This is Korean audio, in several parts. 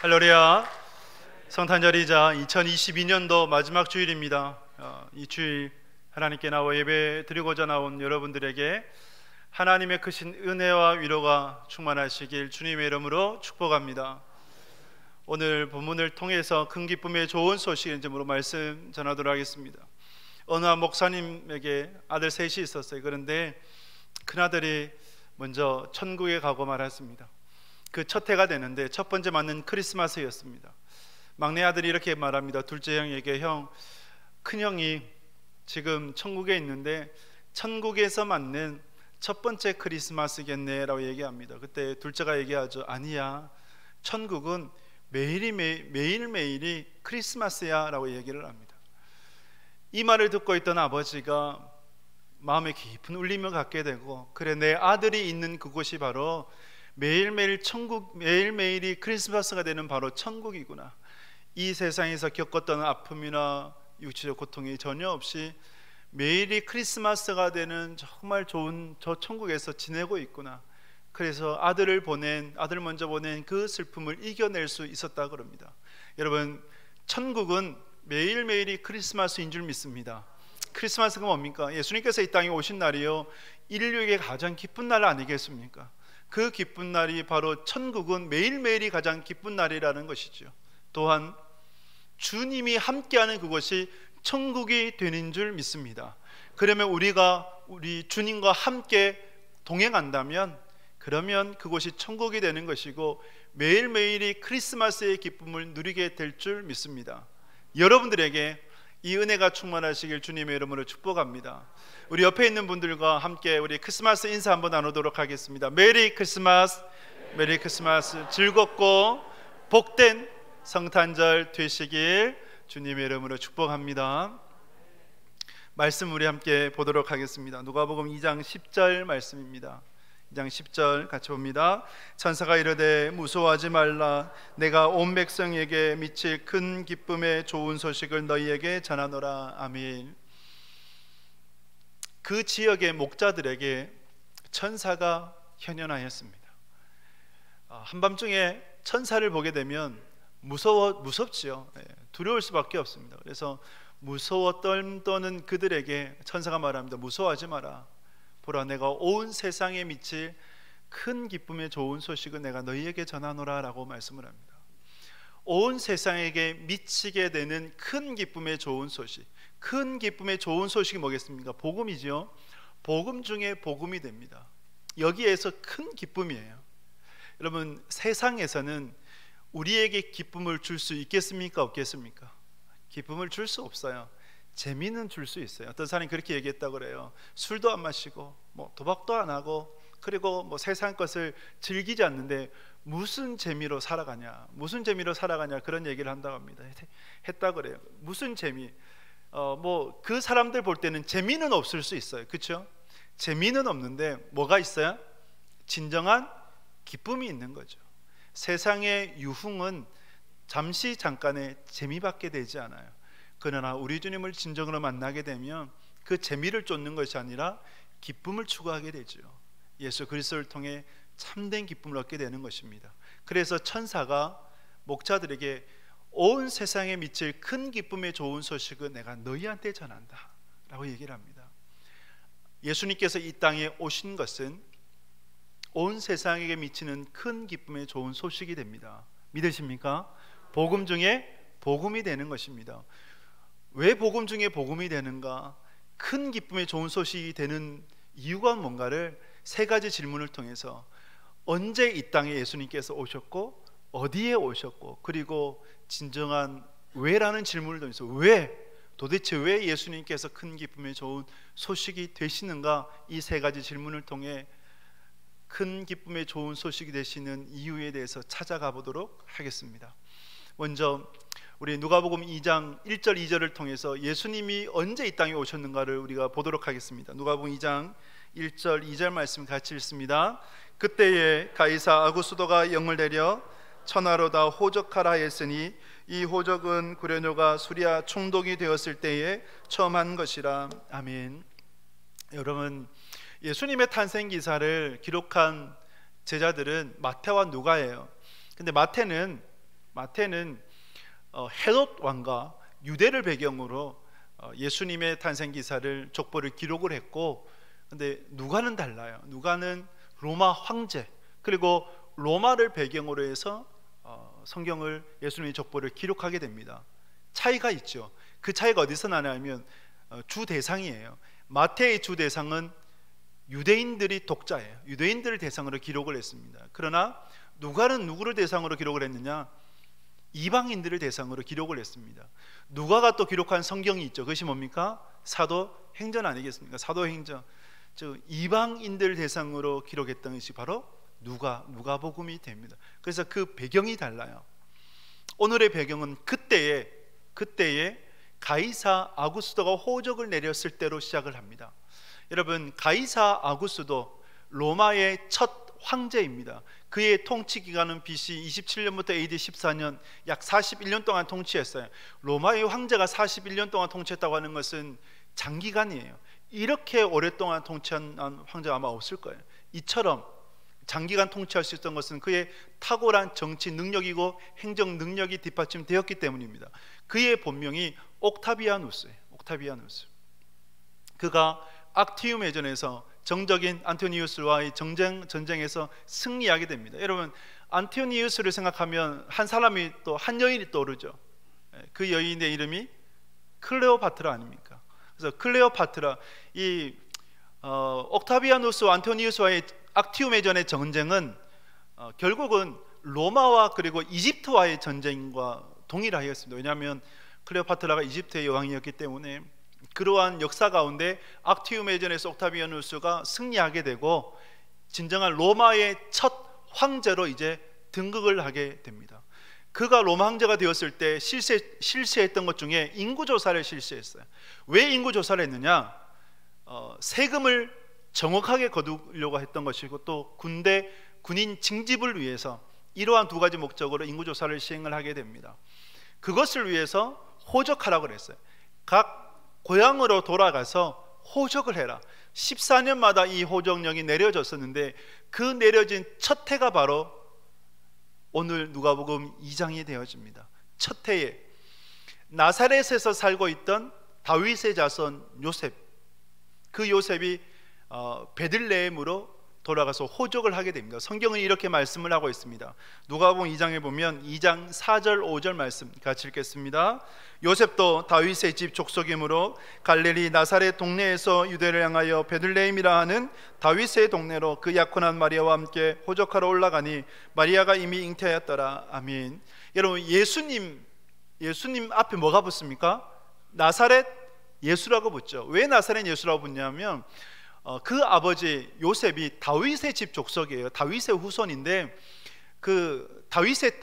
할렐루야. 성탄절이자 2022년도 마지막 주일입니다. 이 주일 하나님께 나와 예배 드리고자 나온 여러분들에게 하나님의 크신 은혜와 위로가 충만하시길 주님의 이름으로 축복합니다. 오늘 본문을 통해서 큰 기쁨의 좋은 소식을 점으로 말씀 전하도록 하겠습니다. 어느 한 목사님에게 아들 셋이 있었어요. 그런데 큰아들이 먼저 천국에 가고 말았습니다. 그 첫 해가 되는데 첫 번째 맞는 크리스마스였습니다. 막내 아들이 이렇게 말합니다. 둘째 형에게, 형, 큰형이 지금 천국에 있는데 천국에서 맞는 첫 번째 크리스마스겠네 라고 얘기합니다. 그때 둘째가 얘기하죠. 아니야, 천국은 매일매일이 크리스마스야 라고 얘기를 합니다. 이 말을 듣고 있던 아버지가 마음에 깊은 울림을 갖게 되고, 그래, 내 아들이 있는 그곳이 바로 매일매일 천국, 매일매일이 크리스마스가 되는 바로 천국이구나. 이 세상에서 겪었던 아픔이나 육체적 고통이 전혀 없이 매일이 크리스마스가 되는 정말 좋은 저 천국에서 지내고 있구나. 그래서 아들 먼저 보낸 그 슬픔을 이겨낼 수 있었다 그럽니다. 여러분, 천국은 매일매일이 크리스마스인 줄 믿습니다. 크리스마스가 뭡니까? 예수님께서 이 땅에 오신 날이요, 인류에게 가장 기쁜 날 아니겠습니까? 그 기쁜 날이 바로 천국은 매일매일이 가장 기쁜 날이라는 것이죠. 또한 주님이 함께하는 그것이 천국이 되는 줄 믿습니다. 그러면 우리가 우리 주님과 함께 동행한다면, 그러면 그것이 천국이 되는 것이고 매일매일이 크리스마스의 기쁨을 누리게 될 줄 믿습니다. 여러분들에게 이 은혜가 충만하시길 주님의 이름으로 축복합니다. 우리 옆에 있는 분들과 함께 우리 크리스마스 인사 한번 나누도록 하겠습니다. 메리 크리스마스, 메리 크리스마스. 즐겁고 복된 성탄절 되시길 주님의 이름으로 축복합니다. 말씀 우리 함께 보도록 하겠습니다. 누가복음 2장 10절 말씀입니다. 2장 10절 같이 봅니다. 천사가 이르되 무서워하지 말라, 내가 온 백성에게 미칠 큰 기쁨의 좋은 소식을 너희에게 전하노라. 아멘. 그 지역의 목자들에게 천사가 현현하였습니다. 한밤중에 천사를 보게 되면 무섭지요. 두려울 수밖에 없습니다. 그래서 무서워 떨떠는 그들에게 천사가 말합니다. 무서워하지 마라. 보라, 내가 온 세상에 미칠 큰 기쁨의 좋은 소식을 내가 너희에게 전하노라 라고 말씀을 합니다. 온 세상에게 미치게 되는 큰 기쁨의 좋은 소식, 큰 기쁨의 좋은 소식이 뭐겠습니까? 복음이죠. 복음 중에 복음이 됩니다. 여기에서 큰 기쁨이에요. 여러분, 세상에서는 우리에게 기쁨을 줄 수 있겠습니까? 없겠습니까? 기쁨을 줄 수 없어요. 재미는 줄 수 있어요. 어떤 사람이 그렇게 얘기했다고 그래요. 술도 안 마시고 도박도 안 하고, 그리고 세상 것을 즐기지 않는데 무슨 재미로 살아가냐, 무슨 재미로 살아가냐, 그런 얘기를 한다고 합니다. 했다고 그래요. 무슨 재미? 그 사람들 볼 때는 재미는 없을 수 있어요. 그렇죠? 재미는 없는데 뭐가 있어요? 진정한 기쁨이 있는 거죠. 세상의 유흥은 잠깐의 재미밖에 되지 않아요. 그러나 우리 주님을 진정으로 만나게 되면 그 재미를 쫓는 것이 아니라 기쁨을 추구하게 되죠. 예수 그리스도를 통해 참된 기쁨을 얻게 되는 것입니다. 그래서 천사가 목자들에게 온 세상에 미칠 큰 기쁨의 좋은 소식을 내가 너희한테 전한다 라고 얘기를 합니다. 예수님께서 이 땅에 오신 것은 온 세상에게 미치는 큰 기쁨의 좋은 소식이 됩니다. 믿으십니까? 복음 중에 복음이 되는 것입니다. 왜 복음 중에 복음이 되는가? 큰 기쁨의 좋은 소식이 되는 이유가 뭔가를 세 가지 질문을 통해서, 언제 이 땅에 예수님께서 오셨고, 어디에 오셨고, 그리고 진정한 왜라는 질문을 통해서 도대체 왜 예수님께서 큰 기쁨의 좋은 소식이 되시는가, 이 세 가지 질문을 통해 큰 기쁨의 좋은 소식이 되시는 이유에 대해서 찾아가 보도록 하겠습니다. 먼저 우리 누가복음 2장 1절 2절을 통해서 예수님이 언제 이 땅에 오셨는가를 우리가 보도록 하겠습니다. 누가복음 2장 1절 2절 말씀 같이 읽습니다. 그때에 가이사 아구스도가 영을 내려 천하로 다 호적하라 했으니 이 호적은 구레뇨가 수리아 총독이 되었을 때에 처음 한 것이라. 아멘. 여러분, 예수님의 탄생 기사를 기록한 제자들은 마태와 누가예요. 근데 마태는 마태는 헤롯 왕과 유대를 배경으로 예수님의 탄생 기사를 족보를 기록을 했고, 근데 누가는 달라요. 누가는 로마 황제, 그리고 로마를 배경으로 해서 성경을, 예수님의 족보를 기록하게 됩니다. 차이가 있죠. 그 차이가 어디서 나냐면 주 대상이에요. 마태의 주 대상은 유대인들이 독자예요. 유대인들을 대상으로 기록을 했습니다. 그러나 누가는 누구를 대상으로 기록을 했느냐? 이방인들을 대상으로 기록을 했습니다. 누가가 또 기록한 성경이 있죠. 그것이 뭡니까? 사도행전 아니겠습니까? 사도행전. 즉 이방인들 대상으로 기록했던 것이 바로 누가복음이 됩니다. 그래서 그 배경이 달라요. 오늘의 배경은 그때에 가이사 아구스도가 호적을 내렸을 때로 시작을 합니다. 여러분, 가이사 아구스도 로마의 첫 황제입니다. 그의 통치 기간은 BC 27년부터 AD 14년, 약 41년 동안 통치했어요. 로마의 황제가 41년 동안 통치했다고 하는 것은 장기간이에요. 이렇게 오랫동안 통치한 황제가 아마 없을 거예요. 이처럼 장기간 통치할 수 있었던 것은 그의 탁월한 정치 능력이고 행정 능력이 뒷받침되었기 때문입니다. 그의 본명이 옥타비아누스예요. 옥타비아누스. 그가 악티움 해전에서 정적인 안토니우스와의 전쟁에서 승리하게 됩니다. 여러분, 안토니우스를 생각하면 한 사람이 또 한 여인이 떠오르죠. 그 여인의 이름이 클레오파트라 아닙니까? 그래서 클레오파트라, 이 옥타비아누스와 안토니우스와의 악티움 해전의 전쟁은 결국은 로마와 그리고 이집트와의 전쟁과 동일하였습니다. 왜냐하면 클레오파트라가 이집트의 여왕이었기 때문에 그러한 역사 가운데 악티움 해전에서 옥타비아누스가 승리하게 되고 진정한 로마의 첫 황제로 이제 등극을 하게 됩니다. 그가 로마 황제가 되었을 때 실시했던 것 중에 인구조사를 실시했어요. 왜 인구조사를 했느냐? 세금을 정확하게 거두려고 했던 것이고, 또 군인 징집을 위해서 이러한 두 가지 목적으로 인구조사를 시행을 하게 됩니다. 그것을 위해서 호적하라고 그랬어요. 각 고향으로 돌아가서 호적을 해라. 14년마다 이 호적령이 내려졌었는데 그 내려진 첫 해가 바로 오늘 누가복음 2장이 되어집니다. 첫 해에 나사렛에서 살고 있던 다윗의 자손 요셉, 그 요셉이 베들레헴으로 돌아가서 호적을 하게 됩니다. 성경은 이렇게 말씀을 하고 있습니다. 누가복음 2장에 보면 2장 4절 5절 말씀 같이 읽겠습니다. 요셉도 다윗의 집 족속이므로 갈릴리 나사렛 동네에서 유대를 향하여 베들레헴이라 하는 다윗의 동네로 그 약혼한 마리아와 함께 호적하러 올라가니 마리아가 이미 잉태하였더라. 아멘. 여러분, 예수님 앞에 뭐가 붙습니까? 나사렛 예수라고 붙죠. 왜 나사렛 예수라고 붙냐면 그 아버지 요셉이 다윗의 집 족속이에요. 다윗의 후손인데 그 다윗의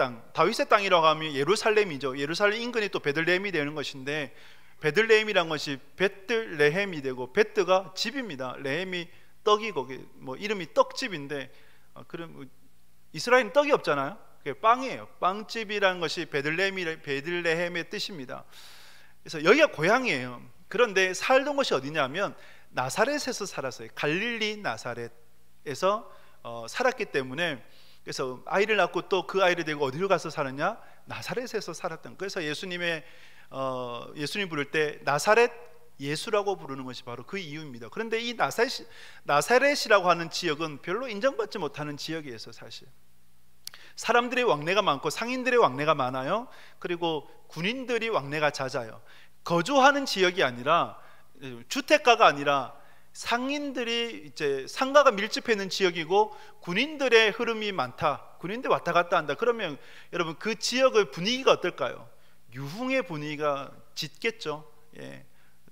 땅이라고 하면 예루살렘이죠. 예루살렘 인근이 또 베들레헴이 되는 것인데, 베들레헴이란 것이 베들레헴이 되고, 베트가 집입니다. 레헴이 떡이고, 뭐 이름이 떡집인데, 그럼 이스라엘은 떡이 없잖아요. 그게 빵이에요. 빵집이라는 것이 베들레헴의 뜻입니다. 그래서 여기가 고향이에요. 그런데 살던 곳이 어디냐면 나사렛에서 살았어요. 갈릴리 나사렛에서 살았기 때문에, 그래서 아이를 낳고 또 그 아이를 데리고 어디로 가서 살았냐? 나사렛에서 살았던. 그래서 예수님 부를 때 나사렛 예수라고 부르는 것이 바로 그 이유입니다. 그런데 이 나사렛이라고 하는 지역은 별로 인정받지 못하는 지역이에요. 사실 사람들의 왕래가 많고 상인들의 왕래가 많아요. 그리고 군인들이 왕래가 잦아요. 거주하는 지역이 아니라, 주택가가 아니라 상인들이 이제 상가가 밀집해 있는 지역이고, 군인들의 흐름이 많다. 군인들 왔다 갔다 한다. 그러면 여러분, 그 지역의 분위기가 어떨까요? 유흥의 분위기가 짙겠죠. 예.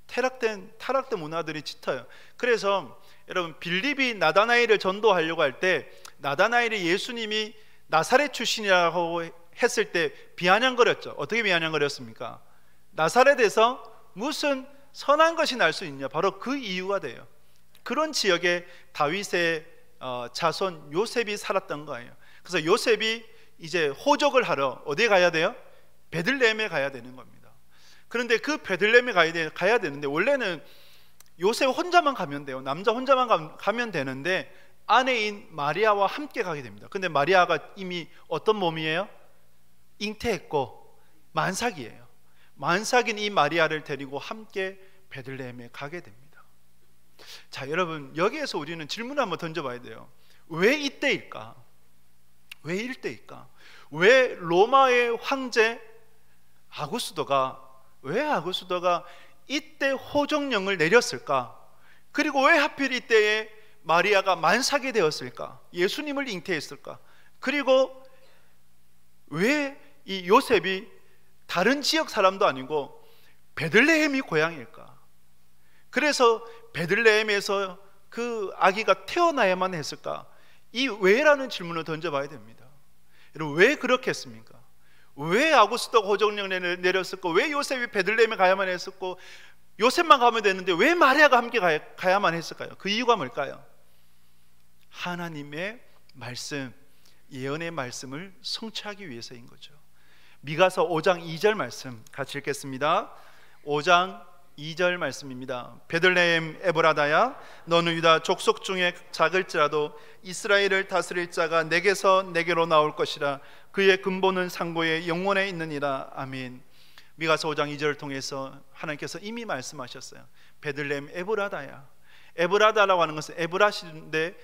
타락된 문화들이 짙어요. 그래서 여러분, 빌립이 나다나엘을 전도하려고 할 때 나다나엘이 예수님이 나사렛 출신이라고 했을 때 비아냥거렸죠. 어떻게 비아냥거렸습니까? 나사렛에서 무슨 선한 것이 날 수 있냐? 바로 그 이유가 돼요. 그런 지역에 다윗의 자손 요셉이 살았던 거예요. 그래서 요셉이 이제 호적을 하러 어디에 가야 돼요? 베들레헴에 가야 되는 겁니다. 그런데 그 베들레헴에 가야 되는데, 원래는 요셉 혼자만 가면 돼요. 남자 혼자만 가면 되는데 아내인 마리아와 함께 가게 됩니다. 근데 마리아가 이미 어떤 몸이에요? 잉태했고 만삭이에요. 만삭인 이 마리아를 데리고 함께 베들레헴에 가게 됩니다. 자, 여러분, 여기에서 우리는 질문을 한번 던져봐야 돼요. 왜 이때일까? 왜 이때일까? 왜 로마의 황제 아구스도가 이때 호정령을 내렸을까? 그리고 왜 하필 이때에 마리아가 만삭이 되었을까? 예수님을 잉태했을까? 그리고 왜 이 요셉이 다른 지역 사람도 아니고 베들레헴이 고향일까? 그래서 베들레헴에서 그 아기가 태어나야만 했을까? 이 왜라는 질문을 던져봐야 됩니다. 여러분, 왜 그렇게 했습니까? 왜 아구스도가 호정령을 내렸을까? 왜 요셉이 베들레헴에 가야만 했었고 요셉만 가면 되는데 왜 마리아가 함께 가야만 했을까요? 그 이유가 뭘까요? 하나님의 말씀, 예언의 말씀을 성취하기 위해서인 거죠. 미가서 5장 2절 말씀 같이 읽겠습니다. 5장 2절 말씀입니다. 베들레헴 에브라다야, 너는 유다 족속 중에 작을지라도 이스라엘을 다스릴 자가 내게서 내게로 나올 것이라. 그의 근본은 상고의 영원에 있느니라. 아멘. 미가서 5장 2절을 통해서 하나님께서 이미 말씀하셨어요. 베들레헴 에브라다야. 에브라다라고 하는 것은 에브라시인데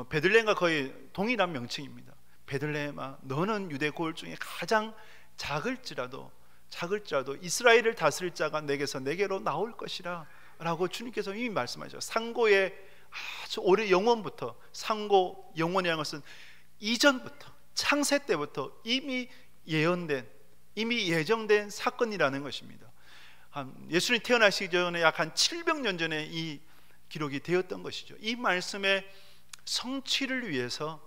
베들레헴과 거의 동일한 명칭입니다. 베들레헴아, 너는 유대 고을 중에 가장 작을지라도 이스라엘을 다스릴 자가 내게서 내게로 나올 것이라 라고 주님께서 이미 말씀하셨어요. 상고의 아주 오래 영원부터, 상고 영원이라는 것은 이전부터, 창세 때부터 이미 예언된, 이미 예정된 사건이라는 것입니다. 예수님 태어나시기 전에 약 한 700년 전에 이 기록이 되었던 것이죠. 이 말씀의 성취를 위해서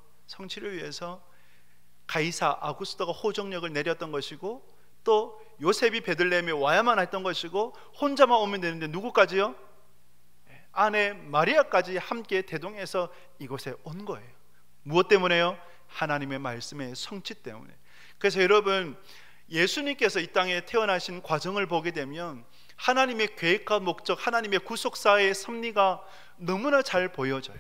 가이사 아구스도가 호정령을 내렸던 것이고, 또 요셉이 베들레헴에 와야만 했던 것이고, 혼자만 오면 되는데 누구까지요? 아내 마리아까지 함께 대동해서 이곳에 온 거예요. 무엇 때문에요? 하나님의 말씀의 성취 때문에. 그래서 여러분, 예수님께서 이 땅에 태어나신 과정을 보게 되면 하나님의 계획과 목적, 하나님의 구속사의 섭리가 너무나 잘 보여져요.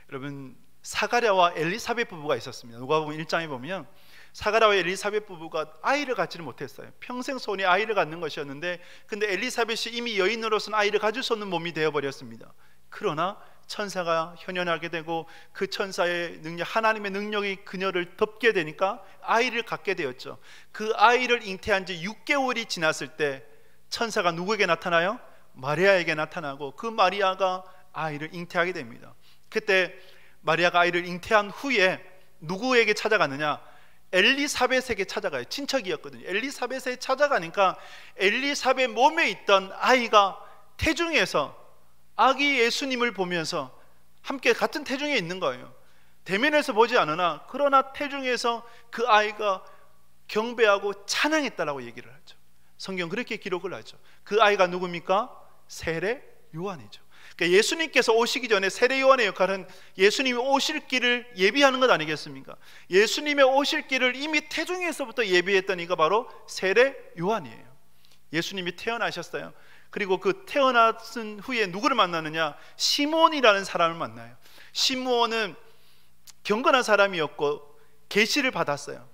여러분, 사가랴와 엘리사벳 부부가 있었습니다. 누가복음 1장에 보면 사가랴와 엘리사벳 부부가 아이를 갖지를 못했어요. 평생 소원이 아이를 갖는 것이었는데, 근데 엘리사벳이 이미 여인으로서는 아이를 가질 수 없는 몸이 되어버렸습니다. 그러나 천사가 현현하게 되고 그 천사의 능력, 하나님의 능력이 그녀를 덮게 되니까 아이를 갖게 되었죠. 그 아이를 잉태한 지 6개월이 지났을 때 천사가 누구에게 나타나요? 마리아에게 나타나고, 그 마리아가 아이를 잉태하게 됩니다. 그때 마리아가 아이를 잉태한 후에 누구에게 찾아가느냐? 엘리사벳에게 찾아가요. 친척이었거든요. 엘리사벳에 찾아가니까 엘리사벳 몸에 있던 아이가 태중에서 아기 예수님을 보면서 함께 같은 태중에 있는 거예요. 대면에서 보지 않으나 그러나 태중에서 그 아이가 경배하고 찬양했다라고 얘기를 하죠. 성경 그렇게 기록을 하죠. 그 아이가 누굽니까? 세례 요한이죠. 그러니까 예수님께서 오시기 전에 세례 요한의 역할은 예수님이 오실 길을 예비하는 것 아니겠습니까? 예수님의 오실 길을 이미 태중에서부터 예비했던 이가 바로 세례 요한이에요. 예수님이 태어나셨어요. 그리고 그 태어났은 후에 누구를 만나느냐? 시므온이라는 사람을 만나요. 시므온은 경건한 사람이었고 계시를 받았어요.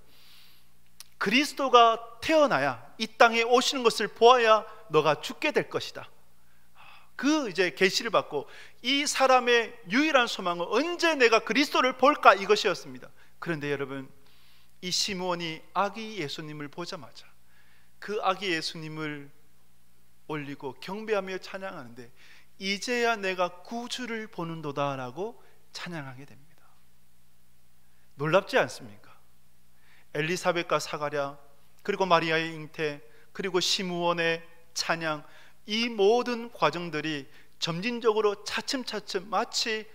그리스도가 태어나야, 이 땅에 오시는 것을 보아야 너가 죽게 될 것이다. 그 이제 계시를 받고, 이 사람의 유일한 소망은 언제 내가 그리스도를 볼까, 이것이었습니다. 그런데 여러분, 이 시므온이 아기 예수님을 보자마자 그 아기 예수님을 올리고 경배하며 찬양하는데, 이제야 내가 구주를 보는도다 라고 찬양하게 됩니다. 놀랍지 않습니까? 엘리사벳과 사가랴, 그리고 마리아의 잉태, 그리고 시므온의 찬양, 이 모든 과정들이 점진적으로 차츰차츰 마치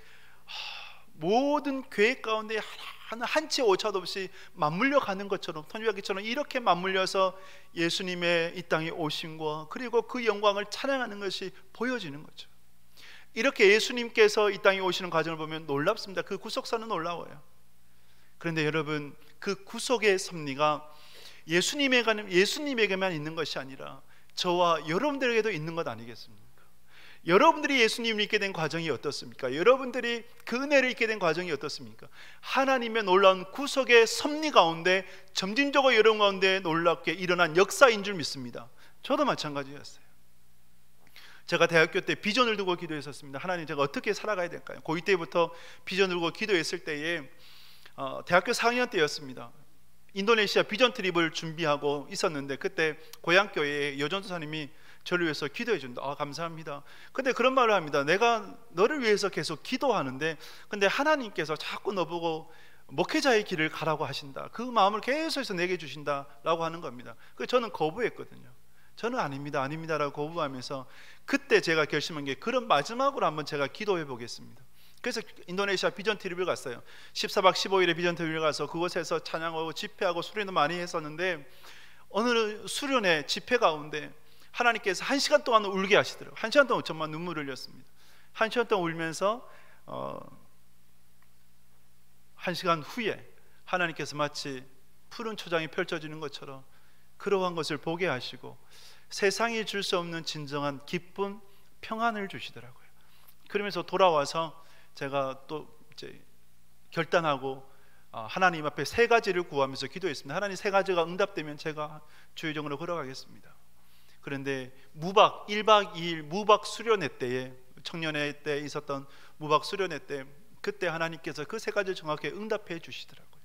모든 계획 가운데 한치 오차도 없이 맞물려 가는 것처럼, 통일하기처럼 이렇게 맞물려서 예수님의 이 땅에 오심과 그리고 그 영광을 찬양하는 것이 보여지는 거죠. 이렇게 예수님께서 이 땅에 오시는 과정을 보면 놀랍습니다. 그 구속사는 놀라워요. 그런데 여러분, 그 구속의 섭리가 예수님에게만 있는 것이 아니라 저와 여러분들에게도 있는 것 아니겠습니까? 여러분들이 예수님을 믿게 된 과정이 어떻습니까? 여러분들이 그 은혜를 잊게 된 과정이 어떻습니까? 하나님의 놀라운 구속의 섭리 가운데 점진적으로 여러분 가운데 놀랍게 일어난 역사인 줄 믿습니다. 저도 마찬가지였어요. 제가 대학교 때 비전을 두고 기도했었습니다. 하나님, 제가 어떻게 살아가야 될까요? 고2 때부터 비전을 두고 기도했을 때에 대학교 4학년 때였습니다. 인도네시아 비전 트립을 준비하고 있었는데, 그때 고향교회에 여전도사님이 저를 위해서 기도해 준다. 감사합니다. 근데 그런 말을 합니다. 내가 너를 위해서 계속 기도하는데 근데 하나님께서 자꾸 너보고 목회자의 길을 가라고 하신다. 그 마음을 계속해서 내게 주신다 라고 하는 겁니다. 그래서 저는 거부했거든요. 저는 아닙니다, 아닙니다 라고 거부하면서, 그때 제가 결심한 게, 그럼 마지막으로 한번 제가 기도해 보겠습니다. 그래서 인도네시아 비전 트립을 갔어요. 14박 15일의 비전 트립을 가서 그곳에서 찬양하고 집회하고 수련도 많이 했었는데, 어느 수련회 집회 가운데 하나님께서 1시간 동안 울게 하시더라고요. 1시간 동안 정말 눈물을 흘렸습니다. 1시간 동안 울면서 1시간 후에 하나님께서 마치 푸른 초장이 펼쳐지는 것처럼 그러한 것을 보게 하시고 세상이 줄 수 없는 진정한 기쁨, 평안을 주시더라고요. 그러면서 돌아와서 제가 또 이제 결단하고 하나님 앞에 3가지를 구하면서 기도했습니다. 하나님, 3가지가 응답되면 제가 주의정으로 걸어가겠습니다. 그런데 1박 2일 무박 수련회 때에, 청년회 때 있었던 무박 수련회 때, 그때 하나님께서 그 3가지를 정확히 응답해 주시더라고요.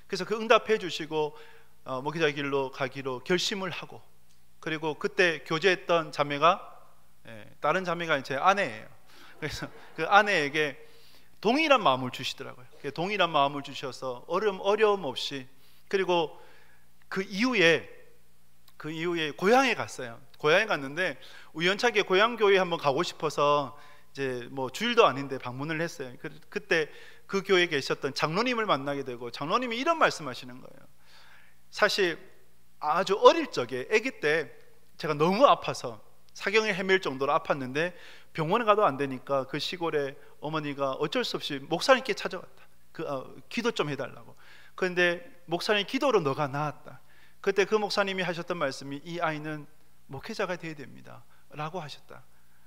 그래서 그 응답해 주시고 목회자 길로 가기로 결심을 하고, 그리고 그때 교제했던 자매가 다른 자매가 제 아내예요. 그래서 그 아내에게 동일한 마음을 주시더라고요. 동일한 마음을 주셔서 어려움 없이, 그리고 그 이후에 고향에 갔어요. 고향에 갔는데 우연찮게 고향 교회에 한번 가고 싶어서 이제 뭐 주일도 아닌데 방문을 했어요. 그때 그 교회에 계셨던 장로님을 만나게 되고, 장로님이 이런 말씀하시는 거예요. 사실 아주 어릴 적에, 아기 때 제가 너무 아파서 사경을 헤맬 정도로 아팠는데 병원에 가도 안 되니까 그 시골에 어머니가 어쩔 수 없이 목사님께 찾아왔다. 기도 좀 해달라고. 그런데 목사님 기도로 너가 나았다. 그때 그 목사님이 하셨던 말씀이, 이 아이는 목회자가 되어야 됩니다 라고 하셨다.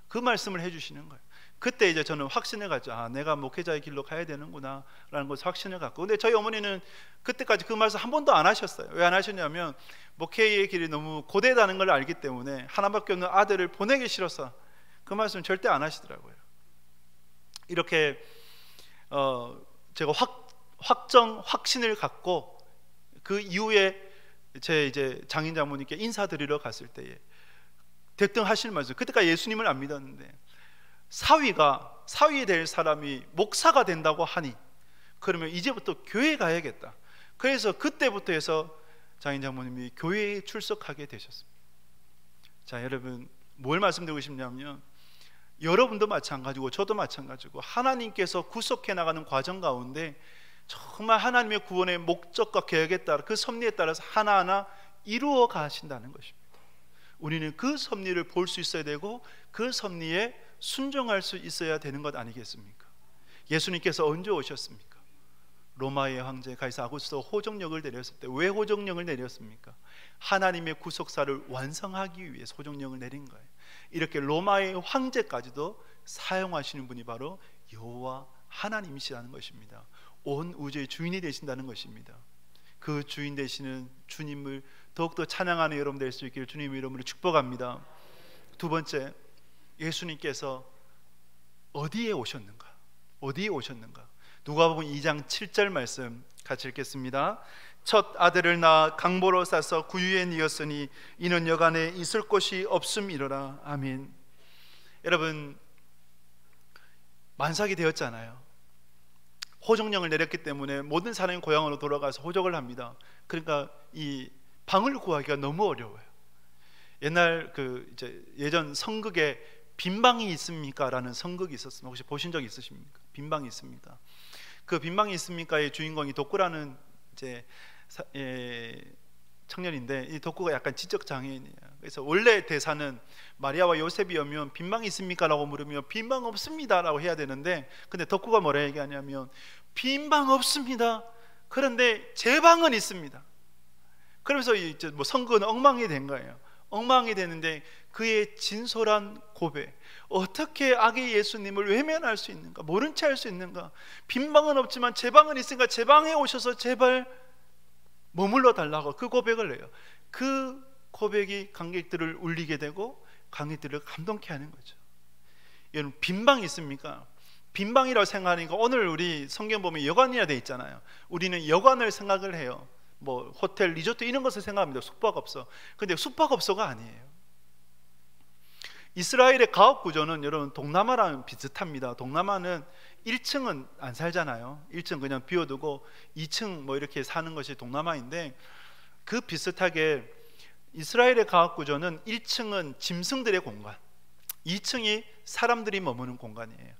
그 말씀을 해주시는 거예요. 그때 이제 저는 확신을 갖죠. 내가 목회자의 길로 가야 되는구나 라는 것을 확신을 갖고. 근데 저희 어머니는 그때까지 그 말씀 한 번도 안 하셨어요. 왜 안 하셨냐면, 목회의 길이 너무 고되다는 걸 알기 때문에 하나밖에 없는 아들을 보내기 싫어서 그 말씀 절대 안 하시더라고요. 이렇게 제가 확신을 갖고 그 이후에 제 이제 장인 장모님께 인사드리러 갔을 때에 대뜸 하시는 말씀, 그때까지 예수님을 안 믿었는데 사위 될 사람이 목사가 된다고 하니 그러면 이제부터 교회에 가야겠다. 그래서 그때부터 해서 장인 장모님이 교회에 출석하게 되셨습니다. 자, 여러분, 뭘 말씀드리고 싶냐면, 여러분도 마찬가지고 저도 마찬가지고 하나님께서 구속해 나가는 과정 가운데 정말 하나님의 구원의 목적과 계획에 따라, 그 섭리에 따라서 하나하나 이루어 가신다는 것입니다. 우리는 그 섭리를 볼 수 있어야 되고 그 섭리에 순종할 수 있어야 되는 것 아니겠습니까? 예수님께서 언제 오셨습니까? 로마의 황제 가이사 아구스도 호정령을 내렸을 때 왜 호정령을 내렸습니까? 하나님의 구속사를 완성하기 위해서 호정령을 내린 거예요. 이렇게 로마의 황제까지도 사용하시는 분이 바로 여호와 하나님이시라는 것입니다. 온 우주의 주인이 되신다는 것입니다. 그 주인 되시는 주님을 더욱더 찬양하는 여러분 될 수 있기를 주님의 이름으로 축복합니다. 두 번째, 예수님께서 어디에 오셨는가? 어디에 오셨는가? 누가복음 2장 7절 말씀 같이 읽겠습니다. 첫 아들을 낳아 강보로 싸서 구유에 뉘었으니 이는 여간에 있을 곳이 없음이로라. 아멘. 여러분, 만삭이 되었잖아요. 호정령을 내렸기 때문에 모든 사람이 고향으로 돌아가서 호적을 합니다. 그러니까 이 방을 구하기가 너무 어려워요. 옛날 이제 예전 성극에 빈방이 있습니까? 라는 성극이 있었습니다. 혹시 보신 적 있으십니까? 빈방이 있습니까? 그 빈방이 있습니까의 주인공이 덕구라는 이제 청년인데, 이 덕구가 약간 지적 장애인이에요. 그래서 원래 대사는 마리아와 요셉이 오면 빈방 있습니까? 라고 물으면 빈방 없습니다 라고 해야 되는데, 근데 덕구가 뭐라 얘기하냐면 빈방 없습니다. 그런데 제 방은 있습니다. 그러면서 이제 뭐 성극은 엉망이 된 거예요. 엉망이 되는데 그의 진솔한 고백, 어떻게 아기 예수님을 외면할 수 있는가, 모른 채 할 수 있는가, 빈 방은 없지만 제 방은 있으니까 제 방에 오셔서 제발 머물러 달라고 그 고백을 해요. 그 고백이 관객들을 울리게 되고 관객들을 감동케 하는 거죠. 여러분, 빈 방이 있습니까? 빈 방이라고 생각하니까 오늘 우리 성경 보면 여관이라 돼 있잖아요. 우리는 여관을 생각을 해요. 뭐 호텔, 리조트 이런 것을 생각합니다. 숙박업소. 근데 숙박업소가 아니에요. 이스라엘의 가옥 구조는 여러분 동남아랑 비슷합니다. 동남아는 1층은 안 살잖아요. 1층 그냥 비워두고 2층 뭐 이렇게 사는 것이 동남아인데, 그 비슷하게 이스라엘의 가옥 구조는 1층은 짐승들의 공간, 2층이 사람들이 머무는 공간이에요.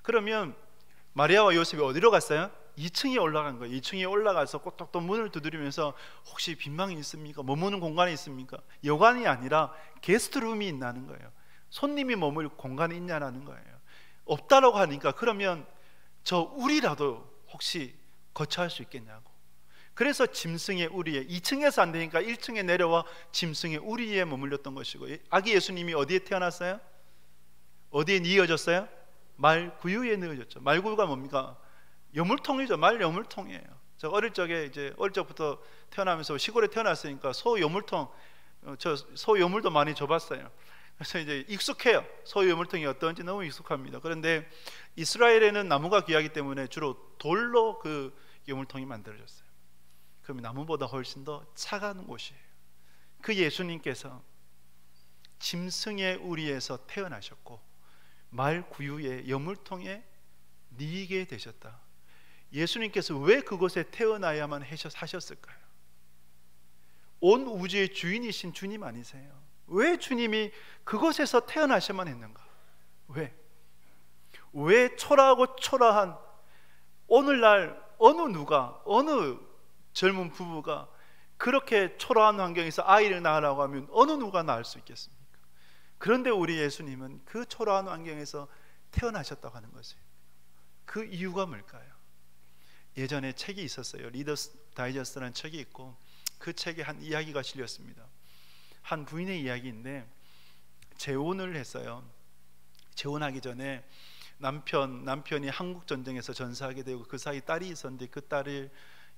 그러면 마리아와 요셉이 어디로 갔어요? 2층에 올라간 거예요. 2층에 올라가서 꼭딱딱 문을 두드리면서 혹시 빈 방이 있습니까? 머무는 공간이 있습니까? 여관이 아니라 게스트룸이 있다는 거예요. 손님이 머물 공간이 있냐라는 거예요. 없다라고 하니까 그러면 저 우리라도 혹시 거처할 수 있겠냐고. 그래서 짐승의 우리에, 2층에서 안 되니까 1층에 내려와 짐승의 우리에 머물렀던 것이고, 아기 예수님이 어디에 태어났어요? 어디에 뉘어졌어요? 말 구유에 뉘어졌죠. 말 구유가 뭡니까? 여물통이죠. 말 여물통이에요. 제가 어릴 적부터 태어나면서 시골에 태어났으니까 소 여물통, 저 소 여물도 많이 줘봤어요. 그래서 이제 익숙해요. 소 여물통이 어떤지 너무 익숙합니다. 그런데 이스라엘에는 나무가 귀하기 때문에 주로 돌로 그 여물통이 만들어졌어요. 그럼 나무보다 훨씬 더 차가운 곳이에요. 그 예수님께서 짐승의 우리에서 태어나셨고 말 구유의 여물통에 뉘게 되셨다. 예수님께서 왜 그곳에 태어나야만 하셨을까요? 온 우주의 주인이신 주님 아니세요? 왜 주님이 그곳에서 태어나셔야만 했는가? 왜 초라하고 초라한 오늘날 어느 젊은 부부가 그렇게 초라한 환경에서 아이를 낳으라고 하면 어느 누가 낳을 수 있겠습니까? 그런데 우리 예수님은 그 초라한 환경에서 태어나셨다고 하는 것이에요. 그 이유가 뭘까요? 예전에 책이 있었어요. 리더스 다이저스트라는 책이 있고, 그 책에 한 이야기가 실렸습니다. 한 부인의 이야기인데 재혼을 했어요. 재혼하기 전에 남편이 한국 전쟁에서 전사하게 되고 그 사이 딸이 있었는데 그 딸을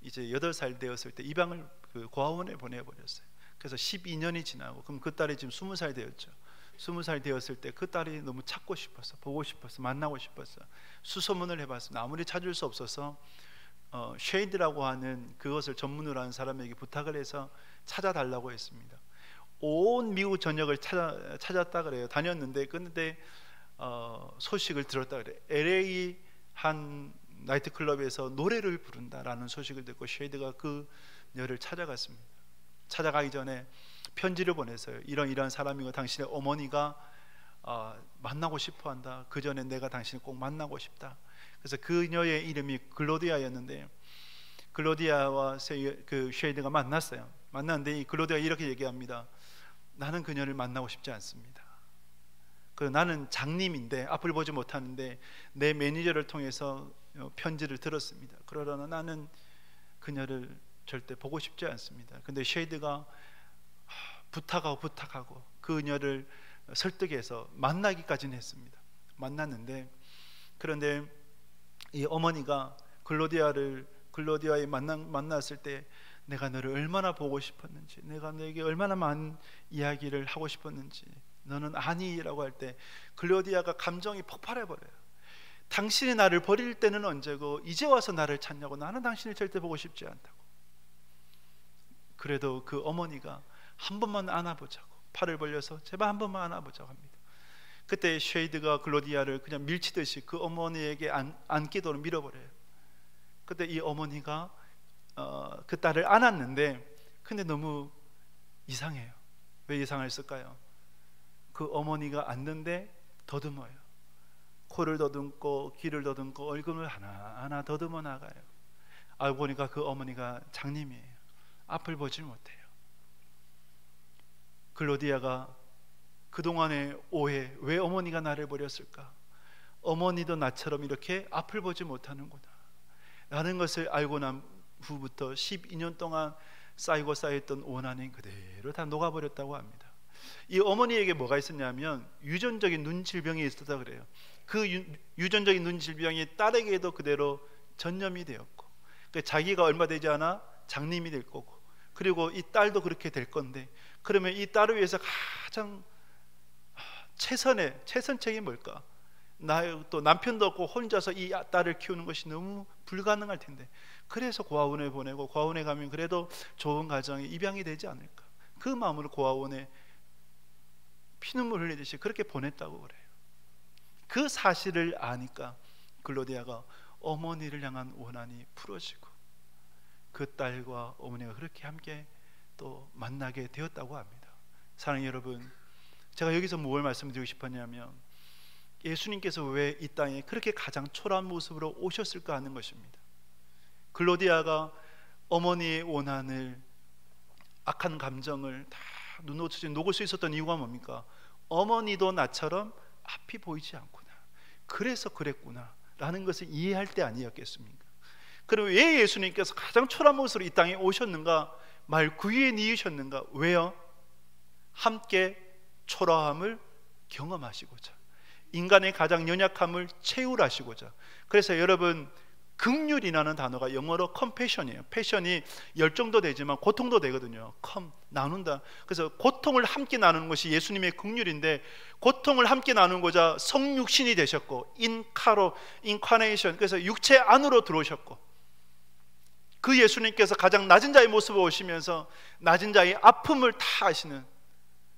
이제 8살 되었을 때 입양을 고아원에 보내버렸어요. 그래서 12년이 지나고, 그럼 그 딸이 지금 20살 되었죠. 20살 되었을 때 그 딸이 너무 찾고 싶어서, 보고 싶어서, 만나고 싶어서 수소문을 해봤습니다. 아무리 찾을 수 없어서 쉐이드라고 하는 그것을 전문으로 하는 사람에게 부탁을 해서 찾아달라고 했습니다. 온 미국 전역을 찾았다 그래요. 다녔는데 근데 소식을 들었다 그래요. LA 한 나이트클럽에서 노래를 부른다라는 소식을 듣고 쉐이드가 그녀를 찾아갔습니다. 찾아가기 전에 편지를 보내서요. 이런 사람이고 당신의 어머니가 만나고 싶어한다. 그 전에 내가 당신을 꼭 만나고 싶다. 그래서 그녀의 이름이 글로디아였는데, 글로디아와 그 쉐이드가 만났어요. 만났는데 이 글로디아가 이렇게 얘기합니다. 나는 그녀를 만나고 싶지 않습니다. 나는 장님인데 앞을 보지 못하는데 내 매니저를 통해서 편지를 들었습니다. 그러나 나는 그녀를 절대 보고 싶지 않습니다. 근데 쉐이드가 부탁하고 그녀를 설득해서 만나기까지는 했습니다. 만났는데, 그런데 이 어머니가 글로디아에 만났을 때 내가 너를 얼마나 보고 싶었는지, 내가 너에게 얼마나 많은 이야기를 하고 싶었는지 너는 아니라고 할 때 글로디아가 감정이 폭발해버려요. 당신이 나를 버릴 때는 언제고 이제 와서 나를 찾냐고. 나는 당신을 절대 보고 싶지 않다고. 그래도 그 어머니가 한 번만 안아보자고 팔을 벌려서 제발 한 번만 안아보자고 합니다. 그때 쉐이드가 글로디아를 그냥 밀치듯이 그 어머니에게 안기도록 밀어버려요. 그때 이 어머니가 그 딸을 안았는데, 근데 너무 이상해요. 왜 이상했을까요? 그 어머니가 안는데 더듬어요. 코를 더듬고 귀를 더듬고 얼굴을 하나하나 더듬어 나가요. 알고 보니까 그 어머니가 장님이에요. 앞을 보지 못해요. 글로디아가 그동안의 오해, 왜 어머니가 나를 버렸을까? 어머니도 나처럼 이렇게 앞을 보지 못하는구나 라는 것을 알고 난 후부터 12년 동안 쌓이고 쌓였던 원한이 그대로 다 녹아버렸다고 합니다. 이 어머니에게 뭐가 있었냐면 유전적인 눈 질병이 있었다 그래요. 그 유전적인 눈 질병이 딸에게도 그대로 전염이 되었고, 자기가 얼마 되지 않아 장님이 될 거고, 그리고 이 딸도 그렇게 될 건데, 그러면 이 딸을 위해서 가장 최선책이 뭘까? 또 남편도 없고 혼자서 이 딸을 키우는 것이 너무 불가능할 텐데, 그래서 고아원에 보내고, 고아원에 가면 그래도 좋은 가정이 입양이 되지 않을까, 그 마음으로 고아원에 피눈물 흘리듯이 그렇게 보냈다고 그래요. 그 사실을 아니까 글로디아가 어머니를 향한 원한이 풀어지고, 그 딸과 어머니가 그렇게 함께 또 만나게 되었다고 합니다. 사랑하는 여러분, 제가 여기서 뭘 말씀드리고 싶었냐면, 예수님께서 왜 이 땅에 그렇게 가장 초라한 모습으로 오셨을까 하는 것입니다. 글로디아가 어머니의 원한을, 악한 감정을 다 눈으로 녹을 수 있었던 이유가 뭡니까? 어머니도 나처럼 앞이 보이지 않구나, 그래서 그랬구나 라는 것을 이해할 때 아니었겠습니까? 그럼 왜 예수님께서 가장 초라한 모습으로 이 땅에 오셨는가? 말 구유에 뉘으셨는가? 왜요? 함께 초라함을 경험하시고자, 인간의 가장 연약함을 채우라시고자. 그래서 여러분, 긍휼이라는 단어가 영어로 컴패션이에요. 패션이 열정도 되지만 고통도 되거든요. 나눈다. 그래서 고통을 함께 나누는 것이 예수님의 긍휼인데, 고통을 함께 나누고자 성육신이 되셨고, 인카네이션, 그래서 육체 안으로 들어오셨고, 그 예수님께서 가장 낮은 자의 모습을 오시면서 낮은 자의 아픔을 다 아시는,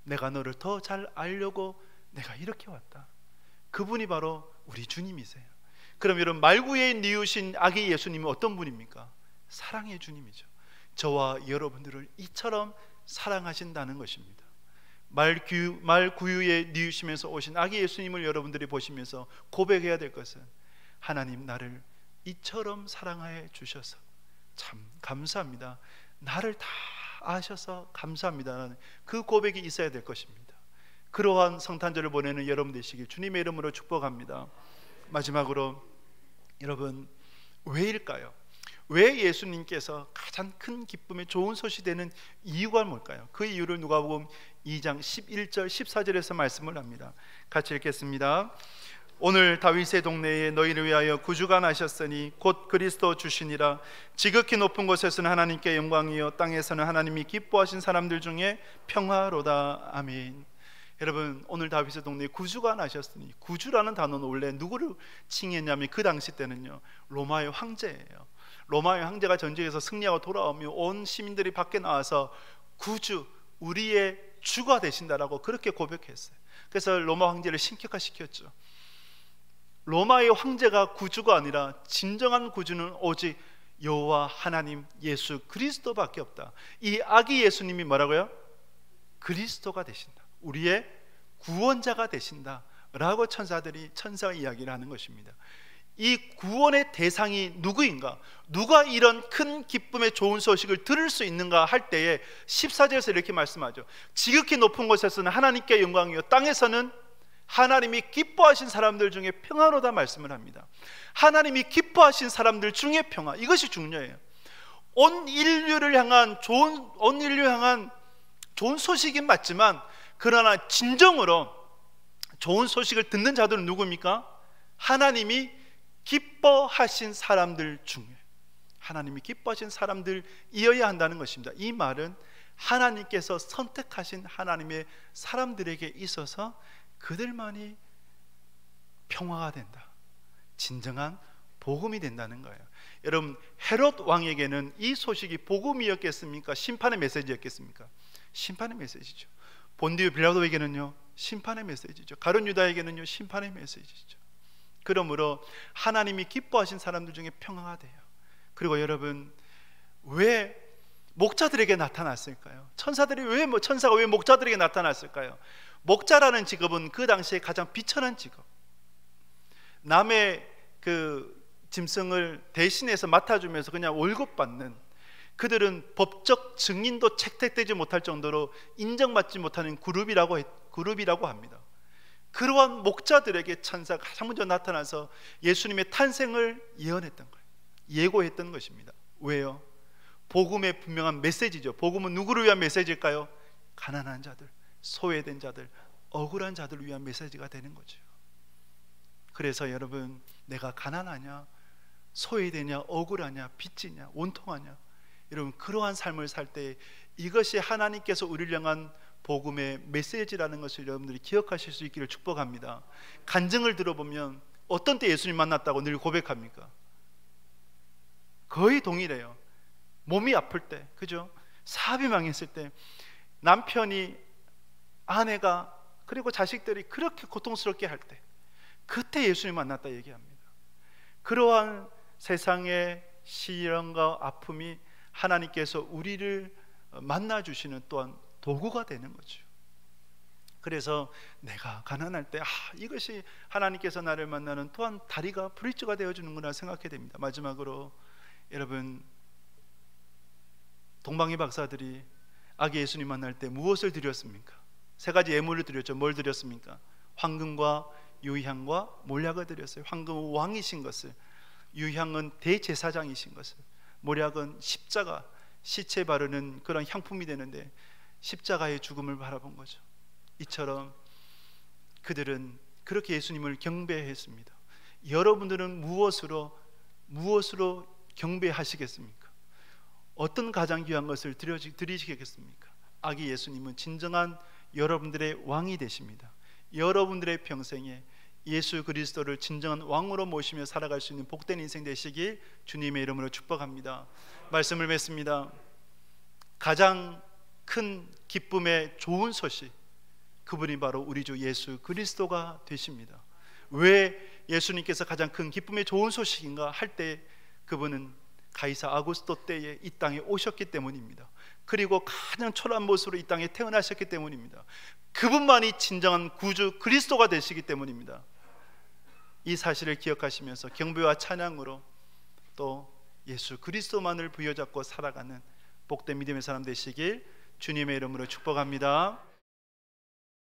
내가 너를 더 잘 알려고 내가 이렇게 왔다, 그분이 바로 우리 주님이세요. 그럼 여러분, 말구에 뉘우신 아기 예수님은 어떤 분입니까? 사랑의 주님이죠. 저와 여러분들을 이처럼 사랑하신다는 것입니다. 말구유에 뉘우시면서 오신 아기 예수님을 여러분들이 보시면서 고백해야 될 것은, 하나님 나를 이처럼 사랑하여 주셔서 참 감사합니다, 나를 다 아셔서 감사합니다라는 그 고백이 있어야 될 것입니다. 그러한 성탄절을 보내는 여러분 되시길 주님의 이름으로 축복합니다. 마지막으로, 여러분, 왜일까요? 왜 예수님께서 가장 큰 기쁨의 좋은 소식이 되는 이유가 뭘까요? 그 이유를 누가복음 2장 11절 14절에서 말씀을 합니다. 같이 읽겠습니다. 오늘 다윗의 동네에 너희를 위하여 구주가 나셨으니 곧 그리스도 주시니라. 지극히 높은 곳에서는 하나님께 영광이요 땅에서는 하나님이 기뻐하신 사람들 중에 평화로다. 아멘. 여러분, 오늘 다윗의 동네에 구주가 나셨으니, 구주라는 단어는 원래 누구를 칭했냐면, 그 당시 때는요 로마의 황제예요. 로마의 황제가 전쟁에서 승리하고 돌아오면 온 시민들이 밖에 나와서 구주, 우리의 주가 되신다라고 그렇게 고백했어요. 그래서 로마 황제를 신격화시켰죠. 로마의 황제가 구주가 아니라 진정한 구주는 오직 여호와 하나님 예수 그리스도밖에 없다. 이 아기 예수님이 뭐라고요? 그리스도가 되신다, 우리의 구원자가 되신다 라고 천사가 이야기를 하는 것입니다. 이 구원의 대상이 누구인가? 누가 이런 큰 기쁨의 좋은 소식을 들을 수 있는가 할 때에 14절에서 이렇게 말씀하죠. 지극히 높은 곳에서는 하나님께 영광이요 땅에서는 하나님이 기뻐하신 사람들 중에 평화로다 말씀을 합니다. 하나님이 기뻐하신 사람들 중에 평화, 이것이 중요해요. 온 인류를 향한 좋은 소식인 맞지만, 그러나 진정으로 좋은 소식을 듣는 자들은 누구입니까? 하나님이 기뻐하신 사람들 중에, 하나님이 기뻐하신 사람들이어야 한다는 것입니다. 이 말은 하나님께서 선택하신 하나님의 사람들에게 있어서 그들만이 평화가 된다, 진정한 복음이 된다는 거예요. 여러분, 헤롯 왕에게는 이 소식이 복음이었겠습니까? 심판의 메시지였겠습니까? 심판의 메시지죠. 본디오 빌라도에게는요 심판의 메시지죠. 가룟 유다에게는요 심판의 메시지죠. 그러므로 하나님이 기뻐하신 사람들 중에 평화가 돼요. 그리고 여러분, 왜 목자들에게 나타났을까요? 천사가 왜 목자들에게 나타났을까요? 목자라는 직업은 그 당시에 가장 비천한 직업, 남의 그 짐승을 대신해서 맡아주면서 그냥 월급 받는, 그들은 법적 증인도 채택되지 못할 정도로 인정받지 못하는 그룹이라고 합니다. 그러한 목자들에게 천사가 가장 먼저 나타나서 예수님의 탄생을 예언했던 거예요. 예고했던 것입니다. 왜요? 복음의 분명한 메시지죠. 복음은 누구를 위한 메시지일까요? 가난한 자들, 소외된 자들, 억울한 자들을 위한 메시지가 되는 거죠. 그래서 여러분, 내가 가난하냐, 소외되냐, 억울하냐, 빚지냐, 원통하냐, 여러분 그러한 삶을 살 때 이것이 하나님께서 우리를 향한 복음의 메시지라는 것을 여러분들이 기억하실 수 있기를 축복합니다. 간증을 들어보면 어떤 때 예수님 만났다고 늘 고백합니까? 거의 동일해요. 몸이 아플 때, 그죠? 사업이 망했을 때, 남편이, 아내가, 그리고 자식들이 그렇게 고통스럽게 할 때, 그때 예수님 만났다 얘기합니다. 그러한 세상의 시련과 아픔이 하나님께서 우리를 만나주시는 또한 도구가 되는 거죠. 그래서 내가 가난할 때 이것이 하나님께서 나를 만나는 또한 다리가 브릿지가 되어주는구나 생각하게 됩니다. 마지막으로 여러분, 동방의 박사들이 아기 예수님 만날 때 무엇을 드렸습니까? 세 가지 예물을 드렸죠. 뭘 드렸습니까? 황금과 유향과 몰약을 드렸어요. 황금은 왕이신 것을, 유향은 대제사장이신 것을, 몰약은 십자가, 시체에 바르는 그런 향품이 되는데 십자가의 죽음을 바라본 거죠. 이처럼 그들은 그렇게 예수님을 경배했습니다. 여러분들은 무엇으로 경배하시겠습니까? 어떤 가장 귀한 것을 드리시겠습니까? 아기 예수님은 진정한 여러분들의 왕이 되십니다. 여러분들의 평생에 예수 그리스도를 진정한 왕으로 모시며 살아갈 수 있는 복된 인생 되시길 주님의 이름으로 축복합니다. 말씀을 맺습니다. 가장 큰 기쁨의 좋은 소식, 그분이 바로 우리 주 예수 그리스도가 되십니다. 왜 예수님께서 가장 큰 기쁨의 좋은 소식인가 할 때 그분은 가이사 아구스토 때에 이 땅에 오셨기 때문입니다. 그리고 가장 초라한 모습으로 이 땅에 태어나셨기 때문입니다. 그분만이 진정한 구주 그리스도가 되시기 때문입니다. 이 사실을 기억하시면서 경배와 찬양으로 또 예수 그리스도만을 부여잡고 살아가는 복된 믿음의 사람 되시길 주님의 이름으로 축복합니다.